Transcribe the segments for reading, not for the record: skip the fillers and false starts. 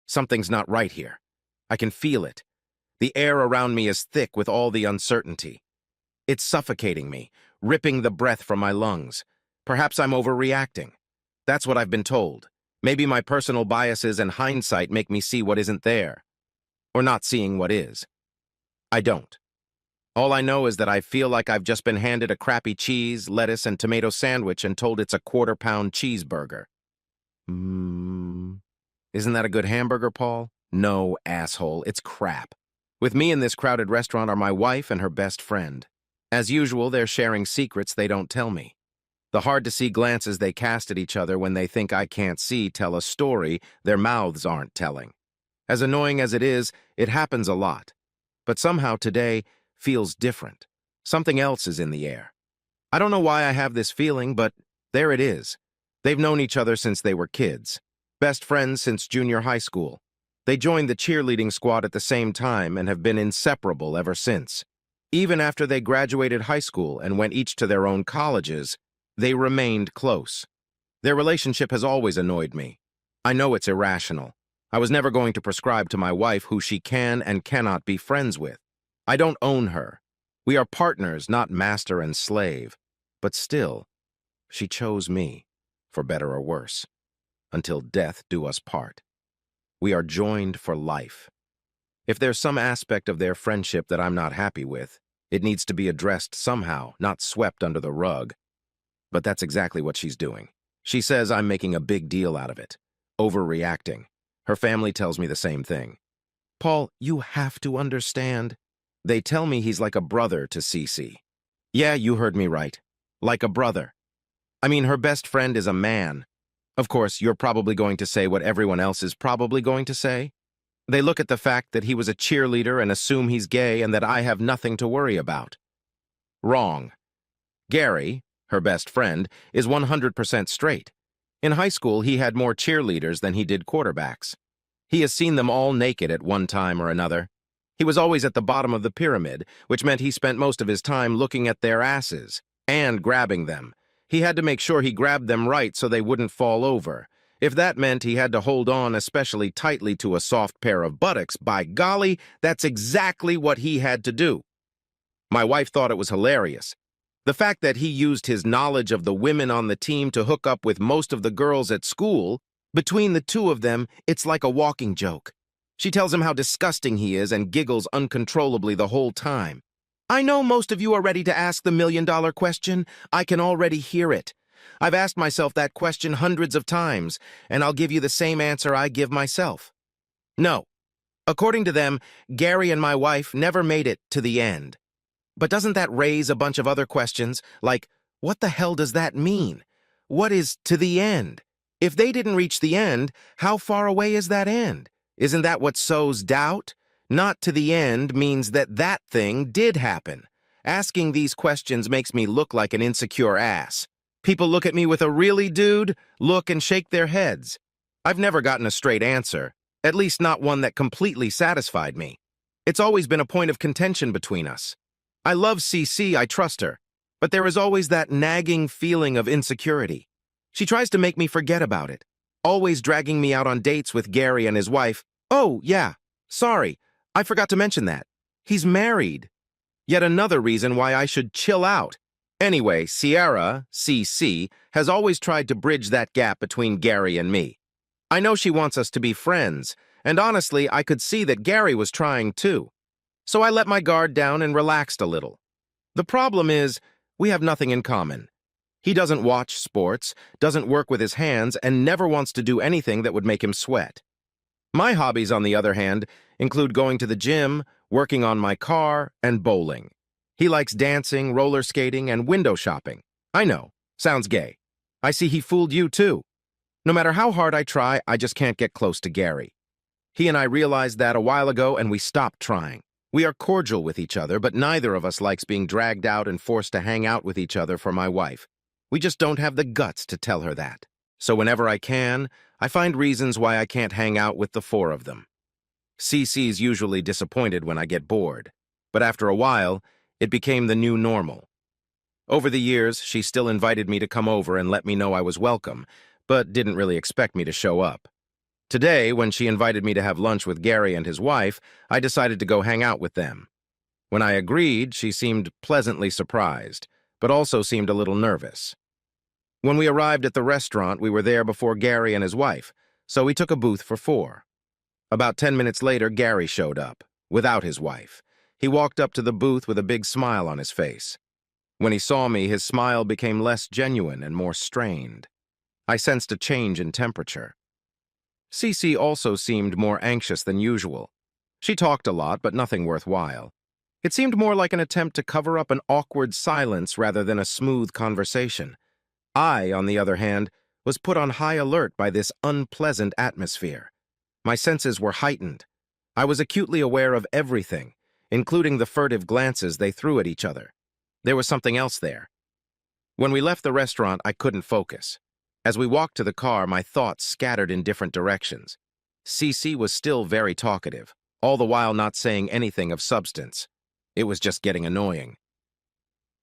Something's not right here. I can feel it. The air around me is thick with all the uncertainty. It's suffocating me, ripping the breath from my lungs. Perhaps I'm overreacting. That's what I've been told. Maybe my personal biases and hindsight make me see what isn't there. Or not seeing what is. I don't. All I know is that I feel like I've just been handed a crappy cheese, lettuce, and tomato sandwich and told it's a quarter-pound cheeseburger. Isn't that a good hamburger, Paul? No, asshole, it's crap. With me in this crowded restaurant are my wife and her best friend. As usual, they're sharing secrets they don't tell me. The hard-to-see glances they cast at each other when they think I can't see tell a story their mouths aren't telling. As annoying as it is, it happens a lot. But somehow today feels different. Something else is in the air. I don't know why I have this feeling, but there it is. They've known each other since they were kids. Best friends since junior high school. They joined the cheerleading squad at the same time and have been inseparable ever since. Even after they graduated high school and went each to their own colleges, they remained close. Their relationship has always annoyed me. I know it's irrational. I was never going to prescribe to my wife who she can and cannot be friends with. I don't own her. We are partners, not master and slave. But still, she chose me, for better or worse. Until death do us part. We are joined for life. If there's some aspect of their friendship that I'm not happy with, it needs to be addressed somehow, not swept under the rug. But that's exactly what she's doing. She says I'm making a big deal out of it, overreacting. Her family tells me the same thing. Paul, you have to understand. They tell me he's like a brother to Cece. Yeah, you heard me right. Like a brother. I mean, her best friend is a man. Of course, you're probably going to say what everyone else is probably going to say. They look at the fact that he was a cheerleader and assume he's gay and that I have nothing to worry about. Wrong. Gary, her best friend, is 100% straight. In high school, he had more cheerleaders than he did quarterbacks. He has seen them all naked at one time or another. He was always at the bottom of the pyramid, which meant he spent most of his time looking at their asses and grabbing them. He had to make sure he grabbed them right so they wouldn't fall over. If that meant he had to hold on especially tightly to a soft pair of buttocks, by golly, that's exactly what he had to do. My wife thought it was hilarious. The fact that he used his knowledge of the women on the team to hook up with most of the girls at school, between the two of them, it's like a walking joke. She tells him how disgusting he is and giggles uncontrollably the whole time. I know most of you are ready to ask the million-dollar question. I can already hear it. I've asked myself that question hundreds of times, and I'll give you the same answer I give myself. No. According to them, Gary and my wife never made it to the end. But doesn't that raise a bunch of other questions, like, what the hell does that mean? What is to the end? If they didn't reach the end, how far away is that end? Isn't that what sows doubt? Not to the end means that that thing did happen. Asking these questions makes me look like an insecure ass. People look at me with a really dude look and shake their heads. I've never gotten a straight answer, at least not one that completely satisfied me. It's always been a point of contention between us. I love Cece, I trust her, but there is always that nagging feeling of insecurity. She tries to make me forget about it, always dragging me out on dates with Gary and his wife. Oh, yeah, sorry, I forgot to mention that. He's married. Yet another reason why I should chill out. Anyway, Sierra, CC, has always tried to bridge that gap between Gary and me. I know she wants us to be friends, and honestly, I could see that Gary was trying too. So I let my guard down and relaxed a little. The problem is, we have nothing in common. He doesn't watch sports, doesn't work with his hands, and never wants to do anything that would make him sweat. My hobbies, on the other hand, include going to the gym, working on my car, and bowling. He likes dancing, roller skating, and window shopping. I know, sounds gay. I see he fooled you too. No matter how hard I try, I just can't get close to Gary. He and I realized that a while ago, and we stopped trying. We are cordial with each other, but neither of us likes being dragged out and forced to hang out with each other for my wife. We just don't have the guts to tell her that. So whenever I can, I find reasons why I can't hang out with the four of them. Cece's usually disappointed when I get bored, but after a while, it became the new normal. Over the years, she still invited me to come over and let me know I was welcome, but didn't really expect me to show up. Today, when she invited me to have lunch with Gary and his wife, I decided to go hang out with them. When I agreed, she seemed pleasantly surprised, but also seemed a little nervous. When we arrived at the restaurant, we were there before Gary and his wife, so we took a booth for 4. About 10 minutes later, Gary showed up, without his wife. He walked up to the booth with a big smile on his face. When he saw me, his smile became less genuine and more strained. I sensed a change in temperature. Cece also seemed more anxious than usual. She talked a lot, but nothing worthwhile. It seemed more like an attempt to cover up an awkward silence rather than a smooth conversation. I, on the other hand, was put on high alert by this unpleasant atmosphere. My senses were heightened. I was acutely aware of everything, including the furtive glances they threw at each other. There was something else there. When we left the restaurant, I couldn't focus. As we walked to the car, my thoughts scattered in different directions. Cece was still very talkative, all the while not saying anything of substance. It was just getting annoying.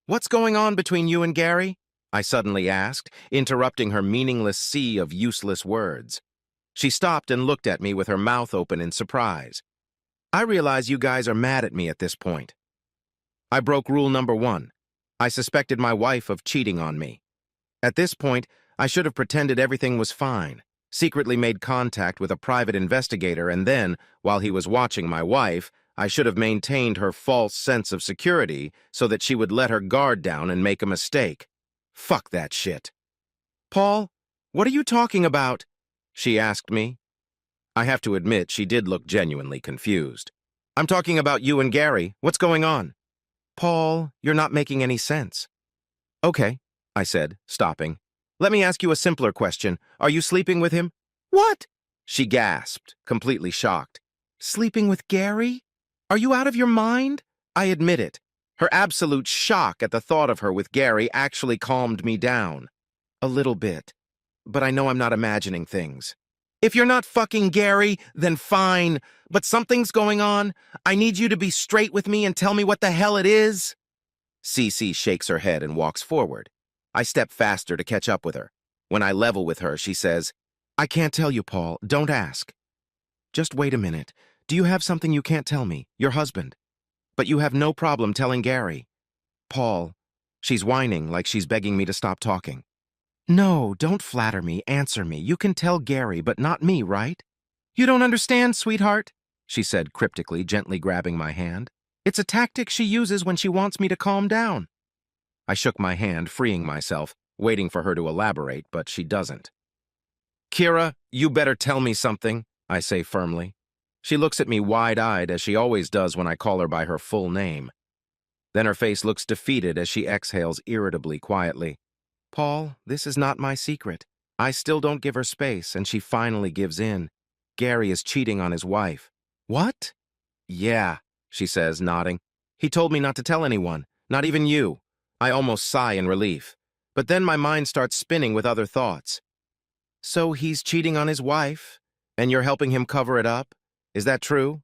"What's going on between you and Gary?" I suddenly asked, interrupting her meaningless sea of useless words. She stopped and looked at me with her mouth open in surprise. "I realize you guys are mad at me at this point. I broke rule number 1. I suspected my wife of cheating on me. At this point, I should have pretended everything was fine, secretly made contact with a private investigator, and then, while he was watching my wife, I should have maintained her false sense of security so that she would let her guard down and make a mistake. Fuck that shit." "Paul, what are you talking about?" she asked me. I have to admit, she did look genuinely confused. "I'm talking about you and Gary. What's going on?" "Paul, you're not making any sense." "Okay," I said, stopping. "Let me ask you a simpler question. Are you sleeping with him?" "What?" she gasped, completely shocked. "Sleeping with Gary? Are you out of your mind?" I admit it. Her absolute shock at the thought of her with Gary actually calmed me down. "A little bit. But I know I'm not imagining things." "If you're not fucking Gary, then fine. But something's going on. I need you to be straight with me and tell me what the hell it is." Cece shakes her head and walks forward. I step faster to catch up with her. When I level with her, she says, "I can't tell you, Paul. Don't ask." "Just wait a minute. Do you have something you can't tell me? Your husband. But you have no problem telling Gary." "Paul." She's whining like she's begging me to stop talking. "No, don't flatter me. Answer me. You can tell Gary, but not me, right?" "You don't understand, sweetheart," she said cryptically, gently grabbing my hand. "It's a tactic she uses when she wants me to calm down." I shook my hand, freeing myself, waiting for her to elaborate, but she doesn't. "Kira, you better tell me something," I say firmly. She looks at me wide-eyed, as she always does when I call her by her full name. Then her face looks defeated as she exhales irritably, quietly. "Paul, this is not my secret. I still don't give her space, and she finally gives in. Gary is cheating on his wife." "What?" "Yeah," she says, nodding. "He told me not to tell anyone, not even you." I almost sigh in relief. But then my mind starts spinning with other thoughts. "So he's cheating on his wife, and you're helping him cover it up? Is that true?"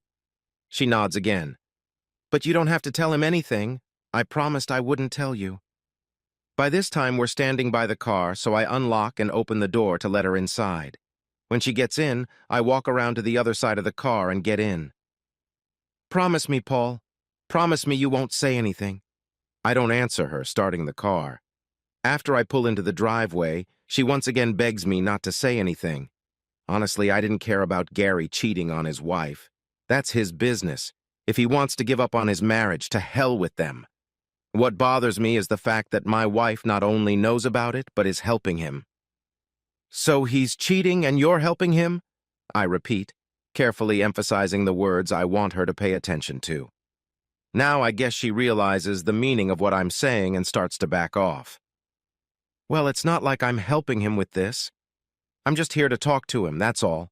She nods again. "But you don't have to tell him anything. I promised I wouldn't tell you." By this time, we're standing by the car, so I unlock and open the door to let her inside. When she gets in, I walk around to the other side of the car and get in. "Promise me, Paul. Promise me you won't say anything." I don't answer her, starting the car. After I pull into the driveway, she once again begs me not to say anything. Honestly, I didn't care about Gary cheating on his wife. That's his business. If he wants to give up on his marriage, to hell with them. What bothers me is the fact that my wife not only knows about it, but is helping him. "So he's cheating and you're helping him?" I repeat, carefully emphasizing the words I want her to pay attention to. Now I guess she realizes the meaning of what I'm saying and starts to back off. "Well, it's not like I'm helping him with this. I'm just here to talk to him, that's all."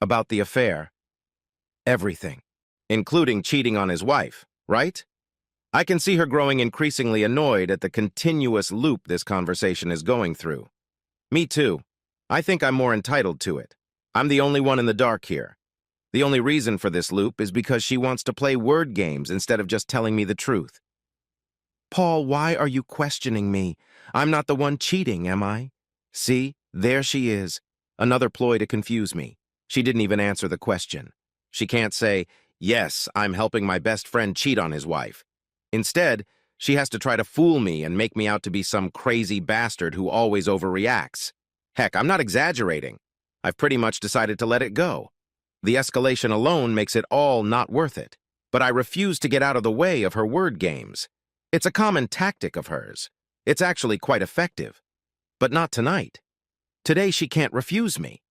"About the affair?" "Everything. Including cheating on his wife, right?" I can see her growing increasingly annoyed at the continuous loop this conversation is going through. Me too. I think I'm more entitled to it. I'm the only one in the dark here. The only reason for this loop is because she wants to play word games instead of just telling me the truth. "Paul, why are you questioning me? I'm not the one cheating, am I?" See, there she is. Another ploy to confuse me. She didn't even answer the question. She can't say, "Yes, I'm helping my best friend cheat on his wife." Instead, she has to try to fool me and make me out to be some crazy bastard who always overreacts. Heck, I'm not exaggerating. I've pretty much decided to let it go. The escalation alone makes it all not worth it. But I refuse to get out of the way of her word games. It's a common tactic of hers. It's actually quite effective. But not tonight. Today she can't refuse me.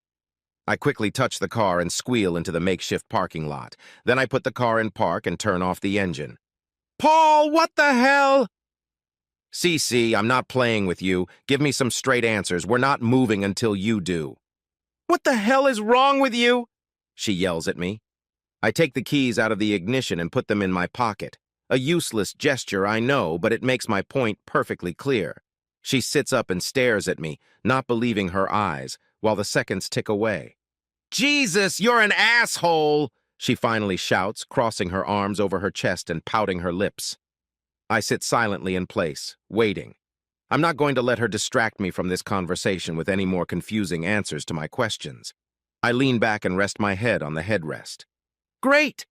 I quickly touch the car and squeal into the makeshift parking lot. Then I put the car in park and turn off the engine. "Paul, what the hell?" "Cece, I'm not playing with you. Give me some straight answers. We're not moving until you do." "What the hell is wrong with you?" she yells at me. I take the keys out of the ignition and put them in my pocket. A useless gesture, I know, but it makes my point perfectly clear. She sits up and stares at me, not believing her eyes, while the seconds tick away. "Jesus, you're an asshole!" she finally shouts, crossing her arms over her chest and pouting her lips. I sit silently in place, waiting. I'm not going to let her distract me from this conversation with any more confusing answers to my questions. I lean back and rest my head on the headrest. "Great!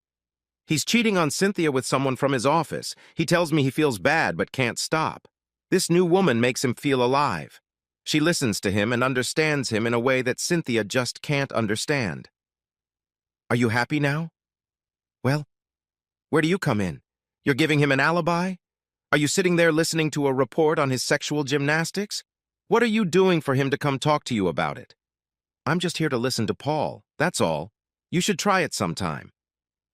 He's cheating on Cynthia with someone from his office. He tells me he feels bad but can't stop. This new woman makes him feel alive. She listens to him and understands him in a way that Cynthia just can't understand. Are you happy now? Well, where do you come in? You're giving him an alibi? Are you sitting there listening to a report on his sexual gymnastics? What are you doing for him to come talk to you about it? I'm just here to listen to Paul, that's all. You should try it sometime."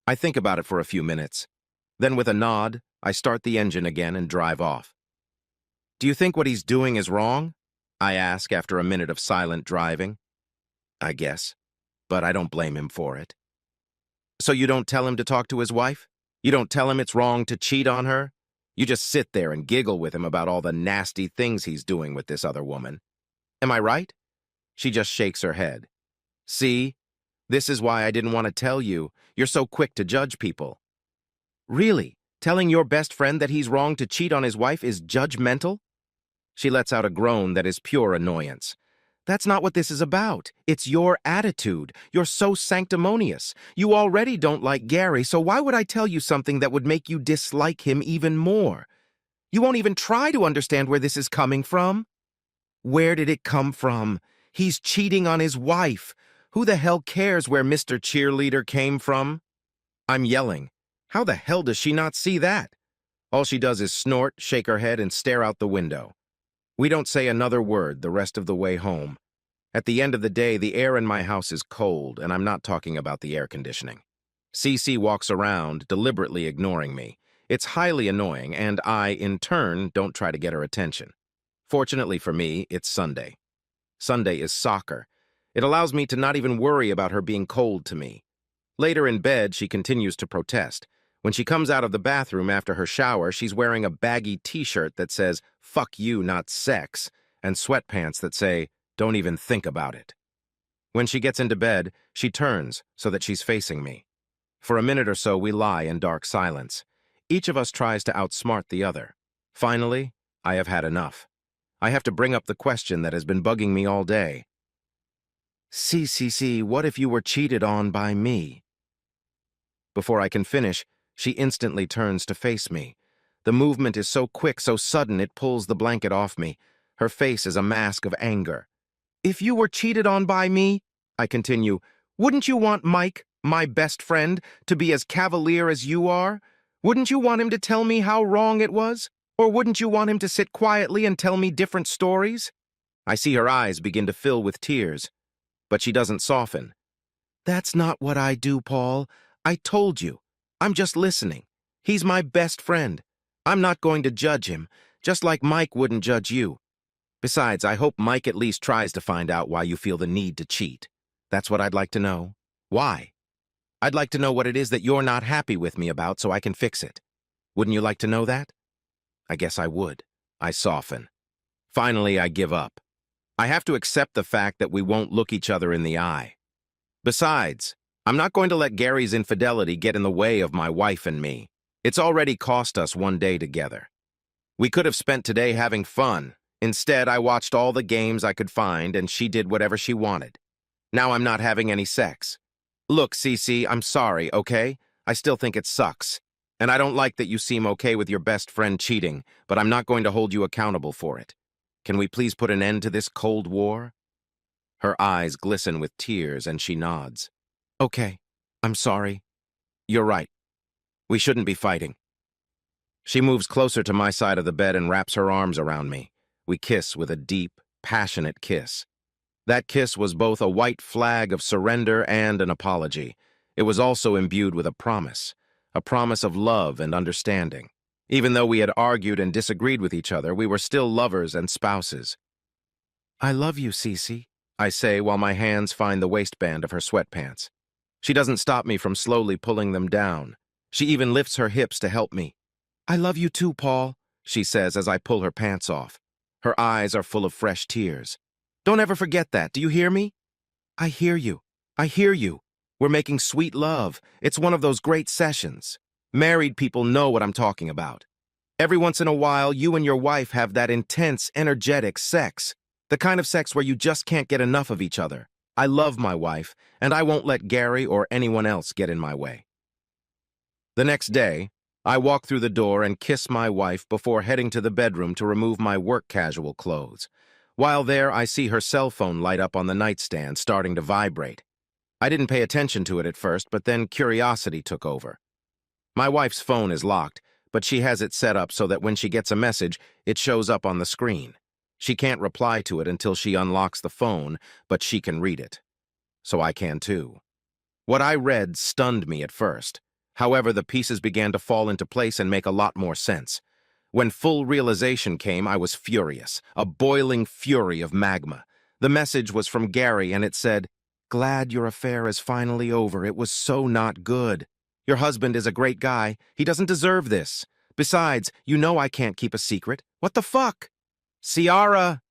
I think about it for a few minutes. Then with a nod, I start the engine again and drive off. "Do you think what he's doing is wrong?" I ask after a minute of silent driving. "I guess, but I don't blame him for it." "So you don't tell him to talk to his wife? You don't tell him it's wrong to cheat on her? You just sit there and giggle with him about all the nasty things he's doing with this other woman. Am I right?" She just shakes her head. "See? This is why I didn't want to tell you. You're so quick to judge people." "Really? Telling your best friend that he's wrong to cheat on his wife is judgmental?" She lets out a groan that is pure annoyance. "That's not what this is about. It's your attitude. You're so sanctimonious. You already don't like Gary, so why would I tell you something that would make you dislike him even more? You won't even try to understand where this is coming from." "Where did it come from? He's cheating on his wife. Who the hell cares where Mr. Cheerleader came from?" I'm yelling. How the hell does she not see that? All she does is snort, shake her head, and stare out the window. We don't say another word the rest of the way home. At the end of the day, the air in my house is cold, and I'm not talking about the air conditioning. Cece walks around, deliberately ignoring me. It's highly annoying, and I, in turn, don't try to get her attention. Fortunately for me, it's Sunday. Sunday is soccer. It allows me to not even worry about her being cold to me. Later in bed, she continues to protest. When she comes out of the bathroom after her shower, she's wearing a baggy t-shirt that says, "Fuck you, not sex," and sweatpants that say, "Don't even think about it." When she gets into bed, she turns so that she's facing me. For a minute or so, we lie in dark silence. Each of us tries to outsmart the other. Finally, I have had enough. I have to bring up the question that has been bugging me all day. "CCC, what if you were cheated on by me?" Before I can finish, she instantly turns to face me. The movement is so quick, so sudden, it pulls the blanket off me. Her face is a mask of anger. "If you were cheated on by me," I continue, "wouldn't you want Mike, my best friend, to be as cavalier as you are? Wouldn't you want him to tell me how wrong it was? Or wouldn't you want him to sit quietly and tell me different stories?" I see her eyes begin to fill with tears, but she doesn't soften. "That's not what I do, Paul. I told you. I'm just listening. He's my best friend. I'm not going to judge him, just like Mike wouldn't judge you. Besides, I hope Mike at least tries to find out why you feel the need to cheat. That's what I'd like to know. Why? I'd like to know what it is that you're not happy with me about so I can fix it. Wouldn't you like to know that?" I guess I would. I soften. Finally, I give up. I have to accept the fact that we won't look each other in the eye. Besides, I'm not going to let Gary's infidelity get in the way of my wife and me. It's already cost us one day together. We could have spent today having fun. Instead, I watched all the games I could find, and she did whatever she wanted. Now I'm not having any sex. Look, Cece, I'm sorry, okay? I still think it sucks. And I don't like that you seem okay with your best friend cheating, but I'm not going to hold you accountable for it. Can we please put an end to this Cold War? Her eyes glisten with tears and she nods. Okay, I'm sorry. You're right. We shouldn't be fighting. She moves closer to my side of the bed and wraps her arms around me. We kiss with a deep, passionate kiss. That kiss was both a white flag of surrender and an apology. It was also imbued with a promise of love and understanding. Even though we had argued and disagreed with each other, we were still lovers and spouses. I love you, Cece, I say while my hands find the waistband of her sweatpants. She doesn't stop me from slowly pulling them down. She even lifts her hips to help me. I love you too, Paul, she says as I pull her pants off. Her eyes are full of fresh tears. Don't ever forget that, do you hear me? I hear you. I hear you. We're making sweet love. It's one of those great sessions. Married people know what I'm talking about. Every once in a while, you and your wife have that intense, energetic sex. The kind of sex where you just can't get enough of each other. I love my wife, and I won't let Gary or anyone else get in my way. The next day, I walk through the door and kiss my wife before heading to the bedroom to remove my work casual clothes. While there, I see her cell phone light up on the nightstand, starting to vibrate. I didn't pay attention to it at first, but then curiosity took over. My wife's phone is locked, but she has it set up so that when she gets a message, it shows up on the screen. She can't reply to it until she unlocks the phone, but she can read it. So I can too. What I read stunned me at first. However, the pieces began to fall into place and make a lot more sense. When full realization came, I was furious, a boiling fury of magma. The message was from Gary, and it said, "Glad your affair is finally over. It was so not good. Your husband is a great guy. He doesn't deserve this. Besides, you know I can't keep a secret. What the fuck?" Ciara!